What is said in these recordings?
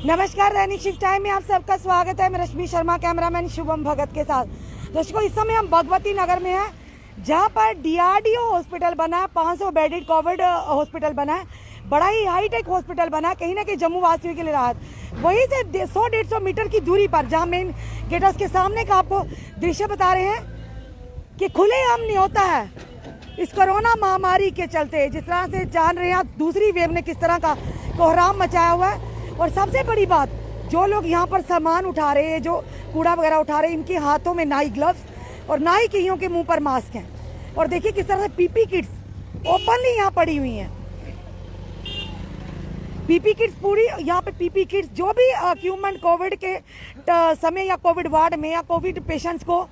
नमस्कार, दैनिक shift time में आप सबका स्वागत है। मैं रश्मि शर्मा, कैमरामैन शुभम भगत के साथ। दर्शकों, इस समय हम भगवती नगर में हैं, जहां पर डीआरडीओ हॉस्पिटल बना है। 500 बेडेड कोविड हॉस्पिटल बना है। बड़ा ही हाईटेक हॉस्पिटल बना है, कहीं ना कहीं जम्मू वासियों के लिए राहत। वहीं से 100-150 मीटर की दूरी पर, जहाँ मेन गेट के सामने का आपको दृश्य बता रहे हैं कि खुलेआम नहीं होता है इस कोरोना महामारी के चलते। जिस तरह से जान रहे हैं आप, दूसरी वेव ने किस तरह का कोहराम मचाया हुआ है। और सबसे बड़ी बात, जो लोग यहाँ पर सामान उठा रहे हैं, जो कूड़ा वगैरह उठा रहे हैं, इनके हाथों में ना ही ग्लव्स और ना ही कईयों के मुंह पर मास्क हैं। और देखिए किस तरह से पीपी किट्स ओपनली यहाँ पड़ी हुई हैं। पीपी किट्स पूरी यहाँ पे पीपी किट्स जो भी इक्विपमेंट कोविड के समय या कोविड वार्ड में या कोविड पेशेंट्स को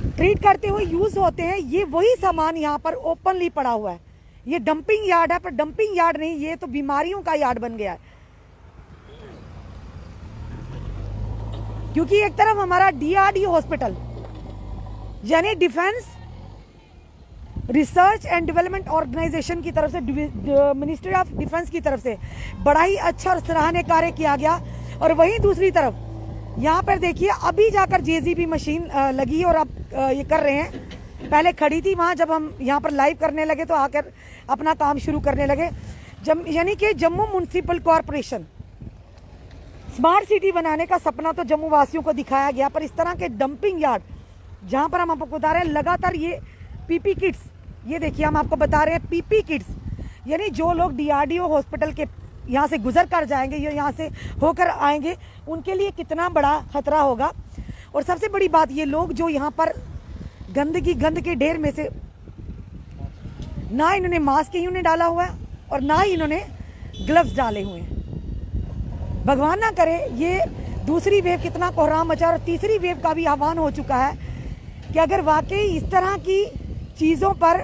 ट्रीट करते हुए यूज होते हैं, ये वही सामान यहाँ पर ओपनली पड़ा हुआ है। ये डंपिंग यार्ड है, पर डंपिंग यार्ड नहीं, ये तो बीमारियों का यार्ड बन गया है। क्योंकि एक तरफ हमारा डीआरडीओ हॉस्पिटल यानी defence research and development organisation की तरफ से, मिनिस्ट्री ऑफ डिफेंस की तरफ से बड़ा ही अच्छा और सराहनीय कार्य किया गया। और वहीं दूसरी तरफ यहाँ पर देखिए, अभी जाकर जेसीबी मशीन लगी और अब ये कर रहे हैं। पहले खड़ी थी वहाँ, जब हम यहाँ पर लाइव करने लगे तो आकर अपना काम शुरू करने लगे। यानी कि Jammu municipal corporation smart city बनाने का सपना तो जम्मू वासियों को दिखाया गया, पर इस तरह के डंपिंग यार्ड जहाँ पर हम आपको बता रहे हैं लगातार ये पीपी किट्स, ये देखिए हम आपको बता रहे हैं पीपी किट्स, यानी जो लोग डीआरडीओ हॉस्पिटल के यहाँ से गुजर कर जाएंगे, ये यहाँ से होकर आएंगे, उनके लिए कितना बड़ा खतरा होगा। और सबसे बड़ी बात, ये लोग जो यहाँ पर गंद के ढेर में से, ना इन्होंने मास्क ही उन्हें डाला हुआ है और ना ही इन्होंने ग्लव्स डाले हुए हैं। भगवान ना करे ये दूसरी वेव कितना कोहराम मचा। और तीसरी वेव का भी आह्वान हो चुका है कि अगर वाकई इस तरह की चीज़ों पर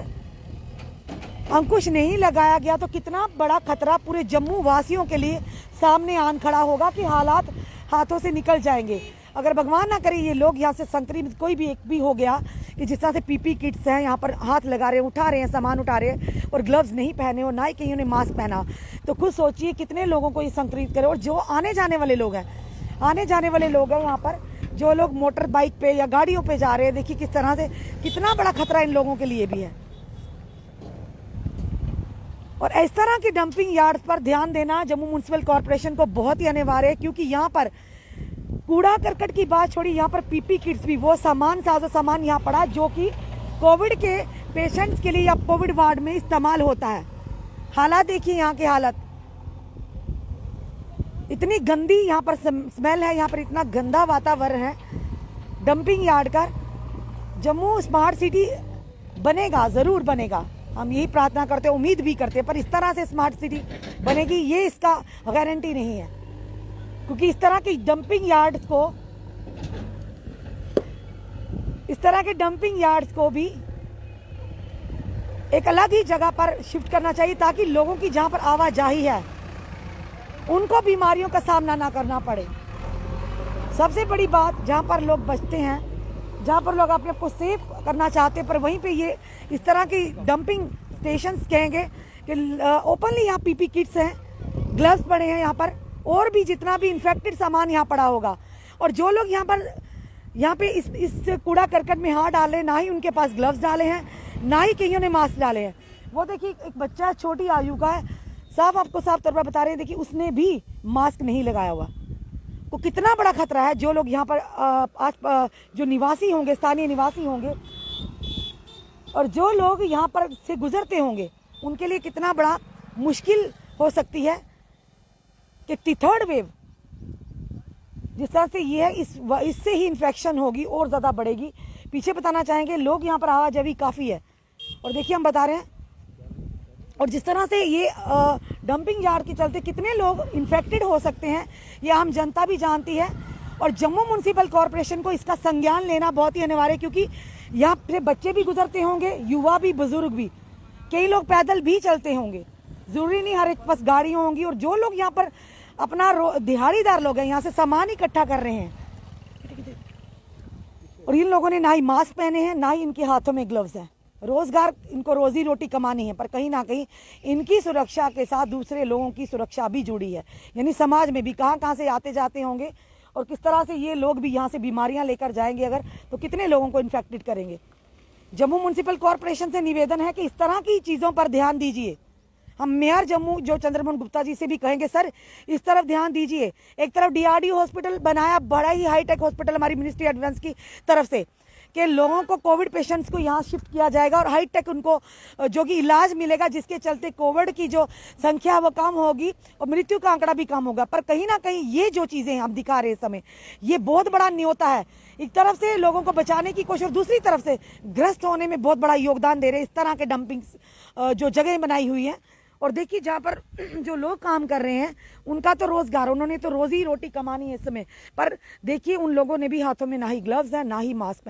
अंकुश नहीं लगाया गया तो कितना बड़ा खतरा पूरे जम्मू वासियों के लिए सामने आन खड़ा होगा कि हालात हाथों से निकल जाएंगे। अगर भगवान ना करे ये लोग यहाँ से संक्रमित कोई भी एक भी हो गया, कि जिस तरह से पीपी किट्स हैं, यहाँ पर हाथ लगा रहे हैं, उठा रहे हैं, सामान उठा रहे हैं और ग्लव्स नहीं पहने और ना ही कहीं उन्हें मास्क पहना, तो खुद सोचिए कितने लोगों को ये संक्रमित करे। और जो आने जाने वाले लोग हैं यहाँ पर, जो लोग मोटर बाइक पे या गाड़ियों पे जा रहे हैं, देखिए किस तरह से कितना बड़ा खतरा इन लोगों के लिए भी है। और इस तरह के डंपिंग यार्ड पर ध्यान देना जम्मू म्युनिसिपल कॉर्पोरेशन को बहुत ही अनिवार्य है, क्योंकि यहाँ पर कूड़ा करकट की बात छोड़ी, यहाँ पर पीपी किट्स भी, वो साजो सामान यहाँ पड़ा जो कि कोविड के पेशेंट्स के लिए या कोविड वार्ड में इस्तेमाल होता है। हालात देखिए, यहाँ के हालत इतनी गंदी, यहाँ पर स्मेल है, यहाँ पर इतना गंदा वातावरण है डंपिंग यार्ड का। जम्मू स्मार्ट सिटी बनेगा, जरूर बनेगा, हम यही प्रार्थना करते हैं, उम्मीद भी करते हैं, पर इस तरह से स्मार्ट सिटी बनेगी ये इसका गारंटी नहीं है। क्योंकि इस तरह के डंपिंग यार्ड्स को भी एक अलग ही जगह पर शिफ्ट करना चाहिए, ताकि लोगों की जहां पर आवाजाही है उनको बीमारियों का सामना ना करना पड़े। सबसे बड़ी बात, जहां पर लोग बचते हैं, जहां पर लोग अपने आप को सेफ करना चाहते हैं, पर वहीं पे ये इस तरह की डंपिंग स्टेशंस कहेंगे कि ओपनली यहाँ पीपी किट्स हैं, ग्लव्स पड़े हैं यहाँ पर, और भी जितना भी इन्फेक्टेड सामान यहाँ पड़ा होगा। और जो लोग यहाँ पे इस कूड़ा करकट में हाथ डाले, ना ही उनके पास ग्लव्स डाले हैं, ना ही कईयों ने मास्क डाले हैं। वो देखिए एक बच्चा छोटी आयु का है, आपको साफ तौर पर बता रहे हैं, देखिए उसने भी मास्क नहीं लगाया हुआ। तो कितना बड़ा खतरा है। जो लोग यहाँ पर आज जो निवासी होंगे, स्थानीय निवासी होंगे, और जो लोग यहाँ पर से गुजरते होंगे, उनके लिए कितना बड़ा मुश्किल हो सकती है कि थर्ड वेव जिस तरह से ये है, इससे ही इन्फेक्शन होगी और ज़्यादा बढ़ेगी। पीछे बताना चाहेंगे, लोग यहाँ पर आवाजाही काफ़ी है, और देखिए हम बता रहे हैं, और जिस तरह से ये डंपिंग यार्ड के चलते कितने लोग इन्फेक्टेड हो सकते हैं, ये आम जनता भी जानती है। और जम्मू म्युनिसिपल कॉरपोरेशन को इसका संज्ञान लेना बहुत ही अनिवार्य है, क्योंकि यहाँ से बच्चे भी गुजरते होंगे, युवा भी, बुजुर्ग भी, कई लोग पैदल भी चलते होंगे, जरूरी नहीं हर एक पास गाड़ी होंगी। और जो लोग यहाँ पर अपना दिहाड़ीदार लोग हैं, यहाँ से सामान इकट्ठा कर रहे हैं, और इन लोगों ने ना ही मास्क पहने हैं, ना ही इनके हाथों में ग्लव्स हैं। रोजगार, इनको रोजी रोटी कमानी है, पर कहीं ना कहीं इनकी सुरक्षा के साथ दूसरे लोगों की सुरक्षा भी जुड़ी है। यानी समाज में भी कहाँ कहाँ से आते जाते होंगे और किस तरह से ये लोग भी यहाँ से बीमारियाँ लेकर जाएंगे अगर, तो कितने लोगों को इन्फेक्टेड करेंगे। जम्मू म्यूनसिपल कॉरपोरेशन से निवेदन है कि इस तरह की चीज़ों पर ध्यान दीजिए। हम मेयर जम्मू जो चंद्रमोहन गुप्ता जी से भी कहेंगे, सर इस तरफ ध्यान दीजिए। एक तरफ DRDO हॉस्पिटल बनाया, बड़ा ही हाईटेक हॉस्पिटल हमारी मिनिस्ट्री ऑफ डिफेंस की तरफ से, कि लोगों को कोविड पेशेंट्स को यहाँ शिफ्ट किया जाएगा और हाईटेक उनको जो कि इलाज मिलेगा, जिसके चलते कोविड की जो संख्या वो कम होगी और मृत्यु का आंकड़ा भी कम होगा। पर कहीं ना कहीं ये जो चीज़ें हम दिखा रहे हैं इस समय, ये बहुत बड़ा न्योता है। एक तरफ से लोगों को बचाने की कोशिश और दूसरी तरफ से ग्रस्त होने में बहुत बड़ा योगदान दे रहे हैं इस तरह के डंपिंग जो जगह बनाई हुई है। और देखिए जहाँ पर जो लोग काम कर रहे हैं उनका तो रोजगार, उन्होंने तो रोजी रोटी कमानी है इस समय, पर देखिए उन लोगों ने भी हाथों में ना ही ग्लव्स हैं ना ही मास्क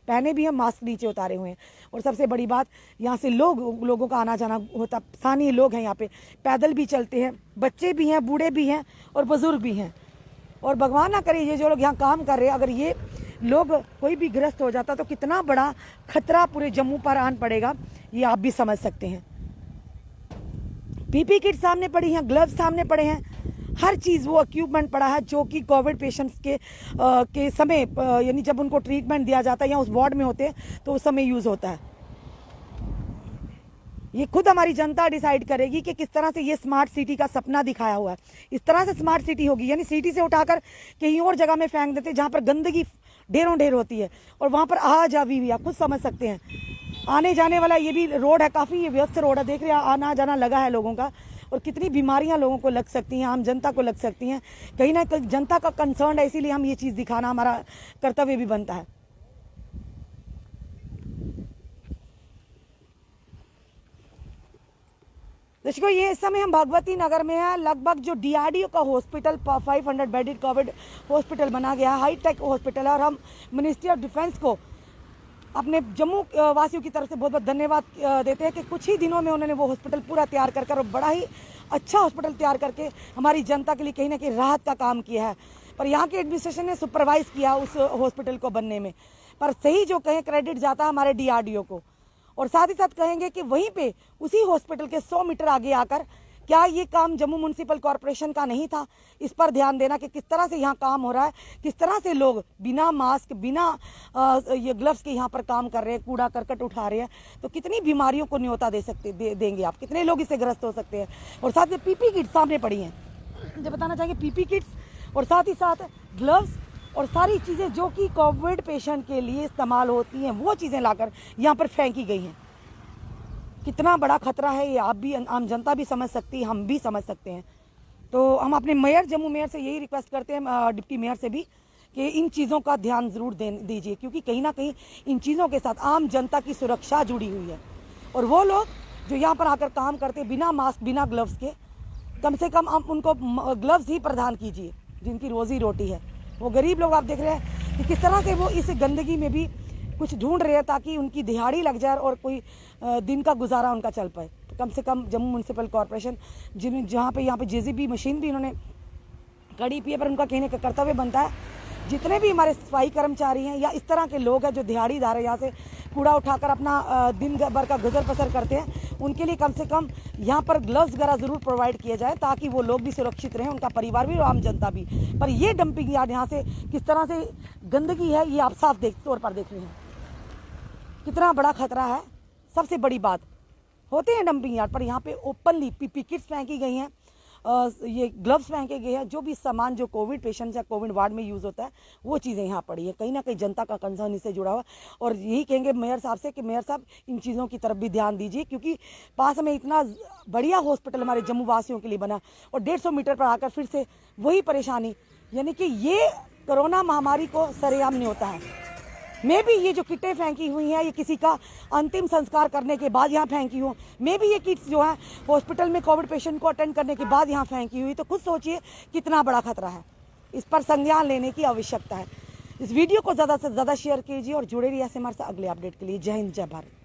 पहने भी हैं, मास्क नीचे उतारे हुए हैं। और सबसे बड़ी बात, यहाँ से लोगों का आना जाना होता, स्थानीय लोग हैं यहाँ पे, पैदल भी चलते हैं, बच्चे भी हैं, बूढ़े भी हैं और बुजुर्ग भी हैं। और भगवान ना करे ये जो लोग यहाँ काम कर रहे हैं, अगर ये लोग कोई भी ग्रस्त हो जाता तो कितना बड़ा खतरा पूरे जम्मू पर आन पड़ेगा, ये आप भी समझ सकते हैं। PP किट सामने पड़ी हैं, ग्लव्स सामने पड़े हैं, हर चीज़ वो इक्विपमेंट पड़ा है जो कि कोविड पेशेंट्स के समय यानी जब उनको ट्रीटमेंट दिया जाता है या उस वार्ड में होते हैं तो उस समय यूज़ होता है। ये खुद हमारी जनता डिसाइड करेगी कि किस तरह से ये स्मार्ट सिटी का सपना दिखाया हुआ है। इस तरह से स्मार्ट सिटी होगी, यानी सिटी से उठाकर कहीं और जगह में फेंक देते जहाँ पर गंदगी ढेरों ढेर होती है और वहाँ पर आ जा भी आप खुद समझ सकते हैं। आने जाने वाला ये भी रोड है, काफ़ी ये व्यस्त रोड है, देख रहे हैं आना जाना लगा है लोगों का, और कितनी बीमारियां लोगों को लग सकती हैं, आम जनता को लग सकती हैं। कहीं ना कहीं जनता का कंसर्न है, इसीलिए हम ये चीज़ दिखाना हमारा कर्तव्य भी बनता है। दर्शकों, ये इस समय हम भगवती नगर में है। लगभग जो DRDO का हॉस्पिटल 500 बेडेड कोविड हॉस्पिटल बना गया है, हाईटेक हॉस्पिटल है, और हम मिनिस्ट्री ऑफ डिफेंस को अपने जम्मू वासियों की तरफ से बहुत बहुत धन्यवाद देते हैं कि कुछ ही दिनों में उन्होंने वो हॉस्पिटल पूरा तैयार कर और बड़ा ही अच्छा हॉस्पिटल तैयार करके हमारी जनता के लिए कहीं ना कहीं राहत का काम किया है। पर यहाँ के एडमिनिस्ट्रेशन ने सुपरवाइज किया उस हॉस्पिटल को बनने में, पर सही जो कहें क्रेडिट जाता है हमारे DRDO को। और साथ ही साथ कहेंगे कि वहीं पे उसी हॉस्पिटल के 100 मीटर आगे आकर क्या ये काम जम्मू म्यूनसिपल कॉरपोरेशन का नहीं था? इस पर ध्यान देना कि किस तरह से यहाँ काम हो रहा है, किस तरह से लोग बिना मास्क बिना ये ग्लव्स के यहाँ पर काम कर रहे हैं, कूड़ा करकट उठा रहे हैं, तो कितनी बीमारियों को न्योता देंगे आप, कितने लोग इससे ग्रस्त हो सकते हैं। और साथ में PP किट्स सामने पड़ी हैं, मुझे बताना चाहेंगे PP किट्स और साथ ही साथ ग्लव्स और सारी चीज़ें जो कि कोविड पेशेंट के लिए इस्तेमाल होती हैं, वो चीज़ें लाकर यहाँ पर फेंकी गई हैं। कितना बड़ा खतरा है ये आप भी, आम जनता भी समझ सकती है, हम भी समझ सकते हैं। तो हम अपने मेयर, जम्मू मेयर से यही रिक्वेस्ट करते हैं, डिप्टी मेयर से भी, कि इन चीज़ों का ध्यान ज़रूर दीजिए, क्योंकि कहीं ना कहीं इन चीज़ों के साथ आम जनता की सुरक्षा जुड़ी हुई है। और वो लोग जो यहाँ पर आकर काम करते हैं बिना मास्क बिना ग्लव्स के, कम से कम आप उनको ग्लव्स ही प्रदान कीजिए, जिनकी रोजी रोटी है। वो गरीब लोग आप देख रहे हैं कि किस तरह से वो इस गंदगी में भी कुछ ढूंढ रहे हैं ताकि उनकी दिहाड़ी लग जाए और कोई दिन का गुजारा उनका चल पाए। तो कम से कम जम्मू म्यूनसिपल कॉरपोरेशन जहाँ पे यहाँ पे JCB मशीन भी इन्होंने खड़ी की है, पर उनका कहने का कर्तव्य बनता है जितने भी हमारे सफाई कर्मचारी हैं या इस तरह के लोग हैं जो दिहाड़ीदार है, यहाँ से कूड़ा उठाकर अपना दिन भर का गुजर बसर करते हैं, उनके लिए कम से कम यहाँ पर ग्लव्स वगैरह ज़रूर प्रोवाइड किए जाए ताकि वो लोग भी सुरक्षित रहें, उनका परिवार भी और आम जनता भी। पर ये डंपिंग यार्ड यहाँ से किस तरह से गंदगी है ये आप साफ तौर पर देख रहे हैं, कितना बड़ा खतरा है। सबसे बड़ी बात, होते हैं डंपिंग यार्ड पर, यहाँ पे ओपनली PP किट्स फेंकी गई हैं, ये ग्लव्स फेंके गए हैं, जो भी सामान जो कोविड पेशेंट या कोविड वार्ड में यूज़ होता है वो चीज़ें यहाँ पड़ी है। कहीं ना कहीं जनता का कंसर्न इससे जुड़ा हुआ। और यही कहेंगे मेयर साहब से कि मेयर साहब इन चीज़ों की तरफ भी ध्यान दीजिए, क्योंकि पास में इतना बढ़िया हॉस्पिटल हमारे जम्मू वासियों के लिए बना और 150 मीटर पर आकर फिर से वही परेशानी, यानी कि ये कोरोना महामारी को सरेआम नहीं होता है। मे भी ये जो किटें फेंकी हुई हैं ये किसी का अंतिम संस्कार करने के बाद यहाँ फेंकी हो, मे भी ये किट्स जो है हॉस्पिटल में कोविड पेशेंट को अटेंड करने के बाद यहाँ फेंकी हुई, तो खुद सोचिए कितना बड़ा खतरा है। इस पर संज्ञान लेने की आवश्यकता है। इस वीडियो को ज़्यादा से ज़्यादा शेयर कीजिए और जुड़े रहिए हमारे साथ अगले अपडेट के लिए। जय हिंद, जय भारत।